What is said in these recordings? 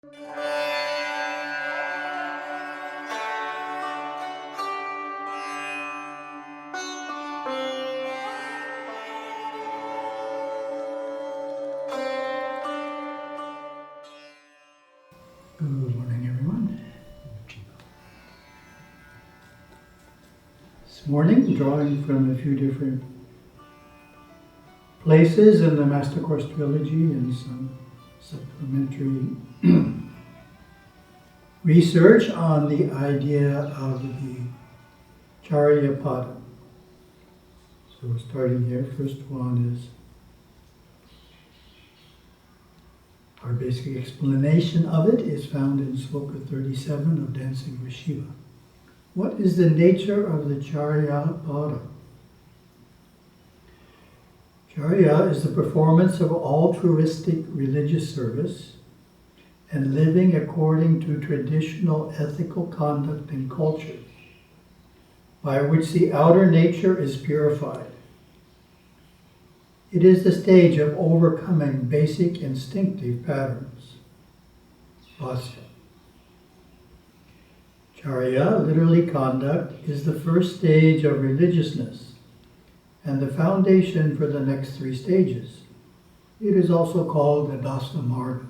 Good morning, everyone. This morning, drawing from a few different places in the Master Course Trilogy and some supplementary research on the idea of the Charya Pada. So we're starting here. First one is our basic explanation of it is found in Sloka 37 of Dancing with Shiva. What is the nature of the Charya Pada? Charya is the performance of altruistic religious service and living according to traditional ethical conduct and culture, by which the outer nature is purified. It is the stage of overcoming basic instinctive patterns. Vasya. Charya, literally conduct, is the first stage of religiousness and the foundation for the next three stages. It is also called the Dasa Marga,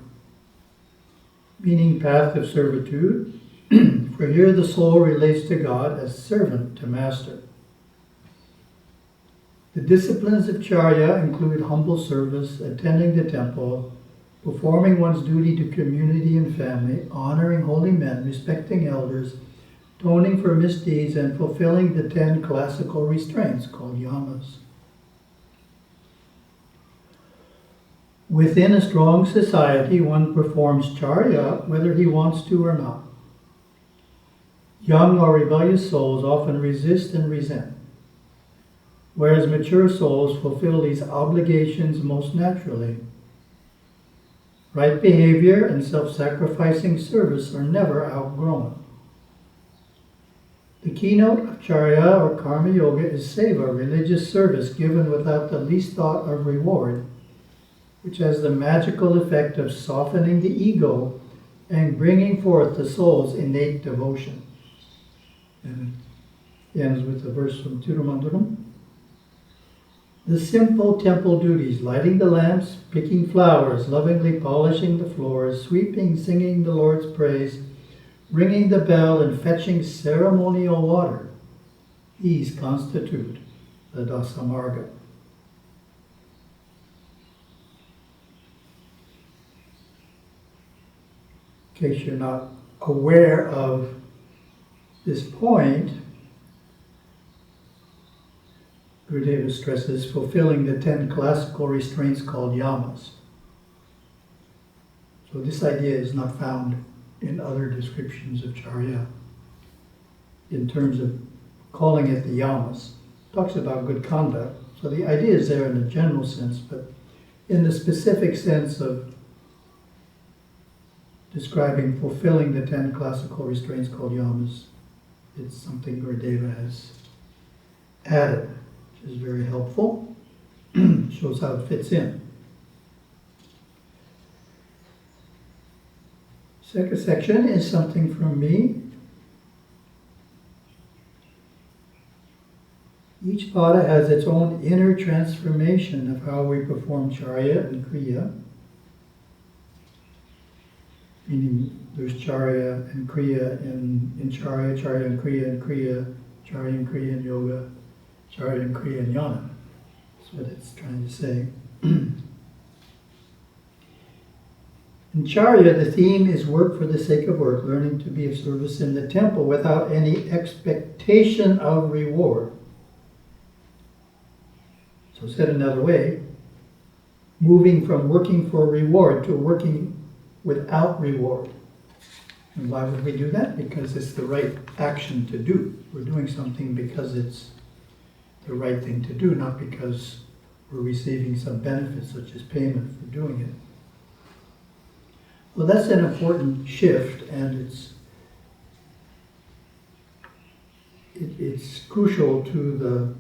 meaning path of servitude, for here the soul relates to God as servant to master. The disciplines of Charya include humble service, attending the temple, performing one's duty to community and family, honoring holy men, respecting elders, atoning for misdeeds, and fulfilling the 10 classical restraints called yamas. Within a strong society, one performs Charya whether he wants to or not. Young or rebellious souls often resist and resent, whereas mature souls fulfill these obligations most naturally. Right behavior and self-sacrificing service are never outgrown. The keynote of Charya or Karma Yoga is Seva, religious service given without the least thought of reward, which has the magical effect of softening the ego and bringing forth the soul's innate devotion. And it ends with a verse from Tirumandaram. The simple temple duties, lighting the lamps, picking flowers, lovingly polishing the floors, sweeping, singing the Lord's praise, ringing the bell, and fetching ceremonial water, these constitute the Dasa Marga. In case you're not aware of this point, Gurudeva stresses fulfilling the 10 classical restraints called yamas. So this idea is not found in other descriptions of Charya in terms of calling it the yamas. It talks about good conduct. So the idea is there in a general sense, but in the specific sense of describing fulfilling the 10 classical restraints called yamas, it's something Gurudeva has added, which is very helpful. Shows how it fits in. Second section is something from me. Each pada has its own inner transformation of how we perform Charya and Kriya. Meaning there's Charya and Kriya in Charya, Charya and Kriya, Charya and Kriya in Yoga, Charya and Kriya in Jnana. That's what it's trying to say. In Charya, the theme is work for the sake of work, learning to be of service in the temple without any expectation of reward. So said another way, moving from working for reward to working without reward. And why would we do that? Because it's the right action to do. We're doing something because it's the right thing to do, not because we're receiving some benefit such as payment for doing it. Well, that's an important shift, and it's crucial to the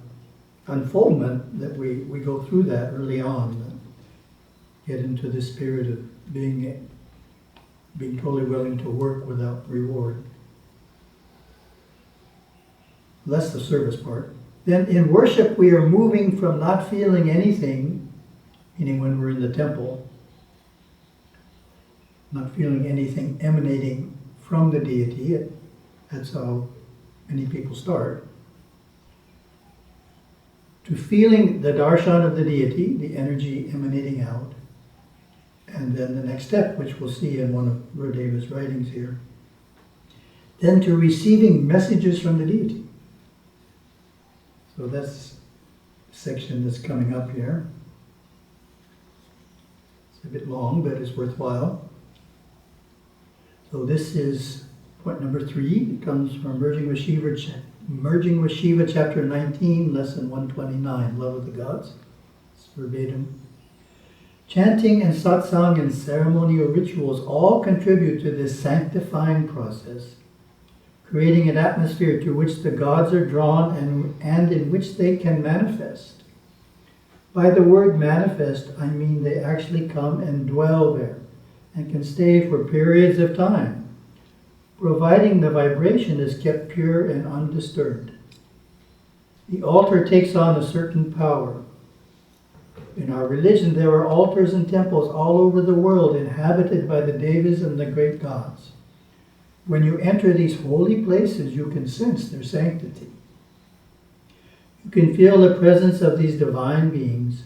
unfoldment that we go through that early on, get into the spirit of being being totally willing to work without reward. That's the service part. Then in worship, we are moving from not feeling anything, meaning when we're in the temple, not feeling anything emanating from the deity. That's how many people start. To feeling the darshan of the deity, the energy emanating out. And then the next step, which we'll see in one of Gurudeva's writings here. Then to receiving messages from the deity. So that's the section that's coming up here. It's a bit long, but it's worthwhile. So this is point number 3. It comes from Merging with Shiva, chapter 19, lesson 129, Love of the Gods. It's verbatim. Chanting and satsang and ceremonial rituals all contribute to this sanctifying process, creating an atmosphere to which the gods are drawn and in which they can manifest. By the word manifest, I mean they actually come and dwell there and can stay for periods of time, providing the vibration is kept pure and undisturbed. The altar takes on a certain power. In our religion, there are altars and temples all over the world inhabited by the devas and the great gods. When you enter these holy places, you can sense their sanctity. You can feel the presence of these divine beings,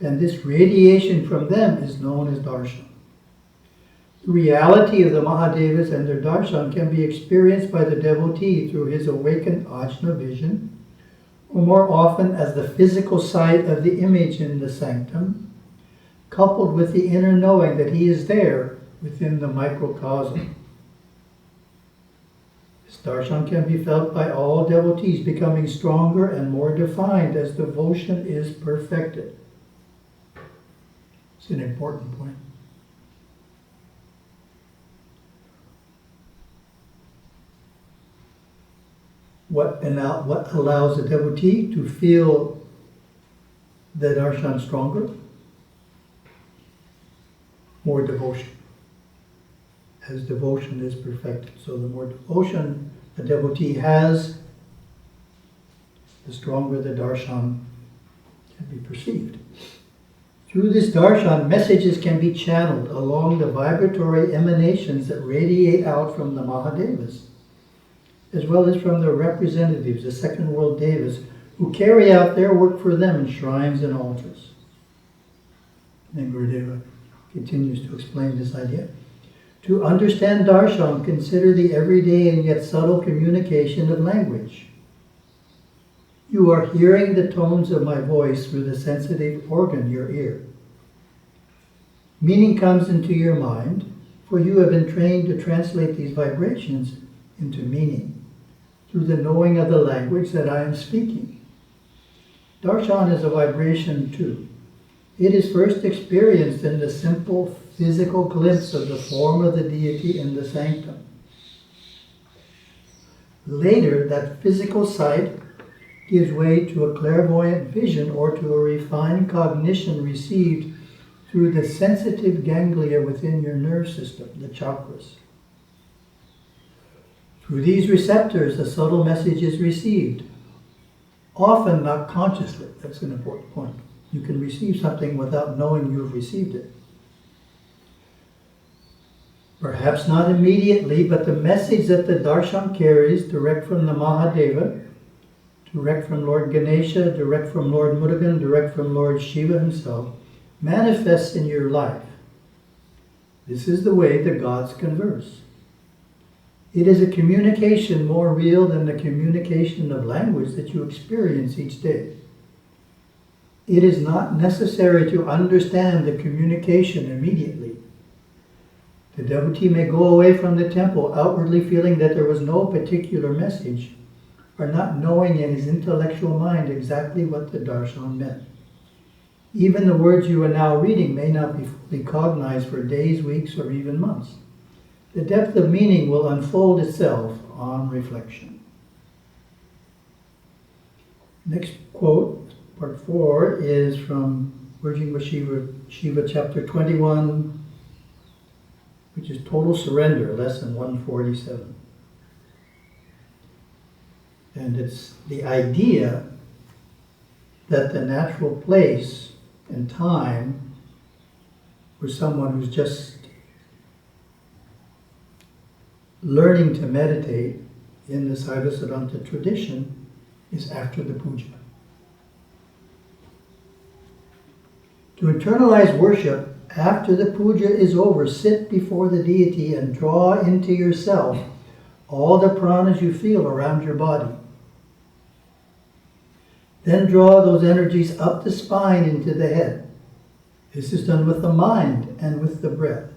and this radiation from them is known as darshan. The reality of the Mahadevas and their darshan can be experienced by the devotee through his awakened ajna vision, or more often as the physical sight of the image in the sanctum, coupled with the inner knowing that he is there within the microcosm. This darshan can be felt by all devotees, becoming stronger and more defined as devotion is perfected. It's an important point. What allows a devotee to feel the darshan stronger? More devotion. As devotion is perfected. So the more devotion a devotee has, the stronger the darshan can be perceived. Through this darshan, messages can be channeled along the vibratory emanations that radiate out from the Mahadevas, as well as from their representatives, the second world devas, who carry out their work for them in shrines and altars. And Gurudeva continues to explain this idea. To understand darshan, consider the everyday and yet subtle communication of language. You are hearing the tones of my voice through the sensitive organ, your ear. Meaning comes into your mind, for you have been trained to translate these vibrations into meaning through the knowing of the language that I am speaking. Darshan is a vibration too. It is first experienced in the simple physical glimpse of the form of the deity in the sanctum. Later, that physical sight gives way to a clairvoyant vision or to a refined cognition received through the sensitive ganglia within your nerve system, the chakras. Through these receptors, a subtle message is received, often not consciously. That's an important point. You can receive something without knowing you have received it. Perhaps not immediately, but the message that the darshan carries, direct from the Mahadeva, direct from Lord Ganesha, direct from Lord Murugan, direct from Lord Shiva himself, manifests in your life. This is the way the gods converse. It is a communication more real than the communication of language that you experience each day. It is not necessary to understand the communication immediately. The devotee may go away from the temple outwardly feeling that there was no particular message, or not knowing in his intellectual mind exactly what the darshan meant. Even the words you are now reading may not be fully cognized for days, weeks, or even months. The depth of meaning will unfold itself on reflection. Next quote, part 4, is from Merging with Shiva, chapter 21, which is total surrender, lesson 147. And it's the idea that the natural place and time for someone who's just learning to meditate in the Saivasiddhanta tradition is after the puja. To internalize worship, after the puja is over, sit before the deity and draw into yourself all the pranas you feel around your body. Then draw those energies up the spine into the head. This is done with the mind and with the breath.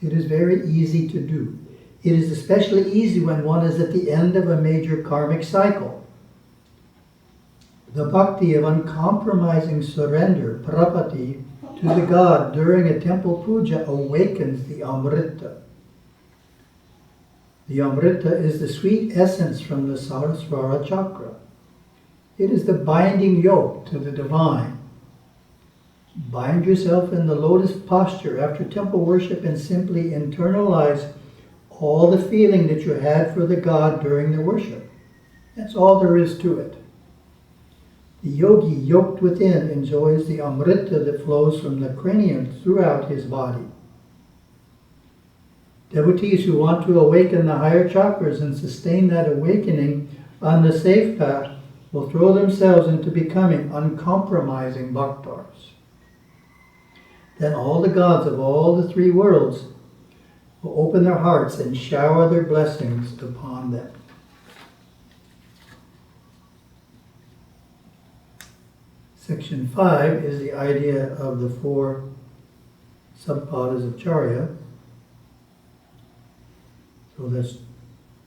It is very easy to do. It is especially easy when one is at the end of a major karmic cycle. The bhakti of uncompromising surrender, prapati, to the God during a temple puja awakens the Amrita. The Amrita is the sweet essence from the Sarasvara chakra. It is the binding yoke to the divine. Bind yourself in the lotus posture after temple worship and simply internalize all the feeling that you had for the God during the worship. That's all there is to it. The yogi yoked within enjoys the Amrita that flows from the cranium throughout his body. Devotees who want to awaken the higher chakras and sustain that awakening on the safe path will throw themselves into becoming uncompromising bhaktars. Then all the gods of all the three worlds will open their hearts and shower their blessings upon them. Section 5 is the idea of the 4 subpadas of Charya. So that's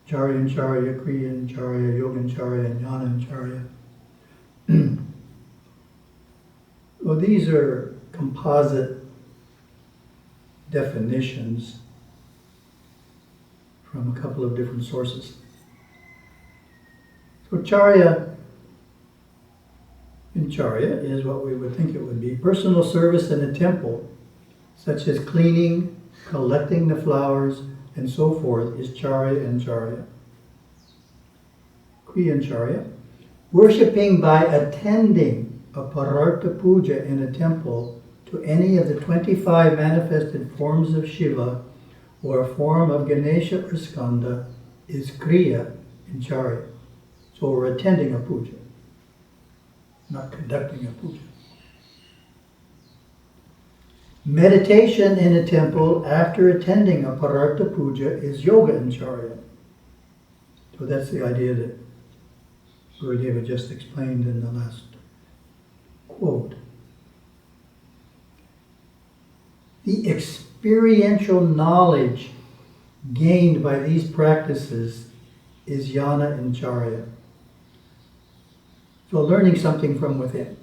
Charya Charya, Kriya Charya, Yoga Charya, and Jnana Charya. Well, these are composite definitions from a couple of different sources. So Charya in Charya is what we would think it would be. Personal service in a temple, such as cleaning, collecting the flowers, and so forth, is Charya and Charya. Kriya Charya. Worshipping by attending a Parartha Puja in a temple to any of the 25 manifested forms of Shiva or a form of Ganesha or Skanda is Kriya in Charya. So we're attending a puja, not conducting a puja. Meditation in a temple after attending a Parartha Puja is Yoga in Charya. So that's the idea that Gurudeva just explained in the last quote. The experiential knowledge gained by these practices is Jnana in Charya. So learning something from within.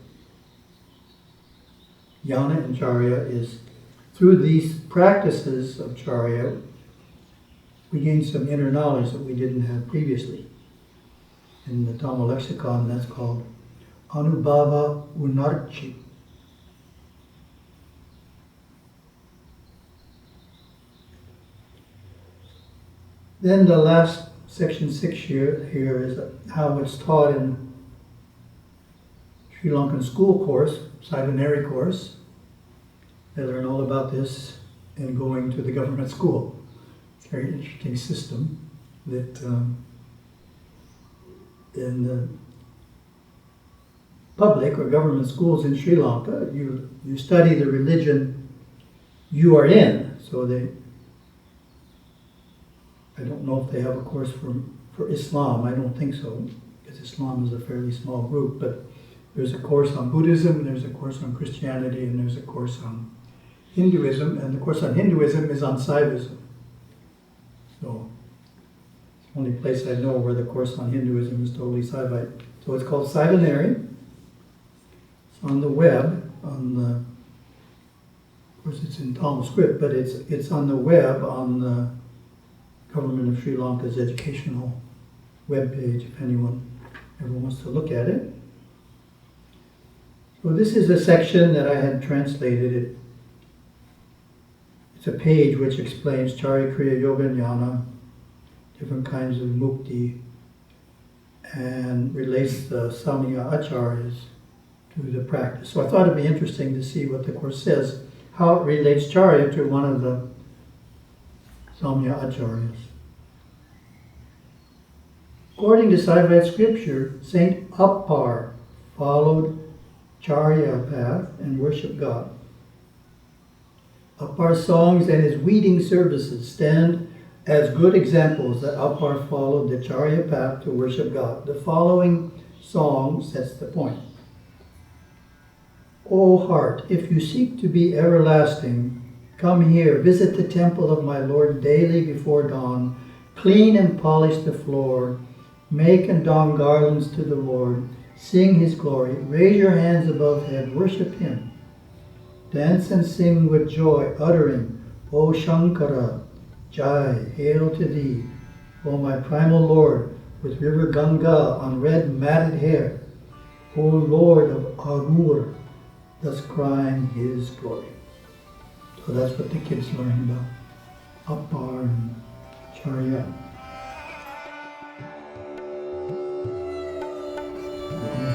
Jnana in Charya is, through these practices of Charya, we gain some inner knowledge that we didn't have previously. In the Tamil lexicon, that's called Anubhava Unarchi. Then the last section 6 here is how it's taught in Sri Lankan school course, Savanari course. They learn all about this in going to the government school. It's a very interesting system that in the public or government schools in Sri Lanka, you study the religion you are in. So I don't know if they have a course for Islam. I don't think so, because Islam is a fairly small group, but there's a course on Buddhism, there's a course on Christianity, and there's a course on Hinduism, and the course on Hinduism is on Saivism. So it's the only place I know where the course on Hinduism is totally Saivite. So it's called Savanari. It's on the web, of course it's in Tamil script, but it's on the web on the Government of Sri Lanka's educational webpage, if anyone ever wants to look at it. So this is a section that I had translated. It's a page which explains Charya, Kriya, Yoga, and Jnana, different kinds of mukti, and relates the Samya Acharyas to the practice. So I thought it'd be interesting to see what the Course says, how it relates Charya to one of the Samya Acharyas. According to Sivaya scripture, Saint Appar followed Charya path and worshiped God. Appar's songs and his weeding services stand as good examples that Appar followed the Charya path to worship God. The following song sets the point. O heart, if you seek to be everlasting, come here, visit the temple of my Lord daily before dawn, clean and polish the floor, make and don garlands to the Lord, sing his glory, raise your hands above head, worship him. Dance and sing with joy, uttering, O Shankara, Jai, hail to thee, O my primal Lord, with river Ganga on red matted hair, O Lord of Agur, thus crying his glory. So that's what the kids learn about Appar and Charya.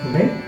Okay?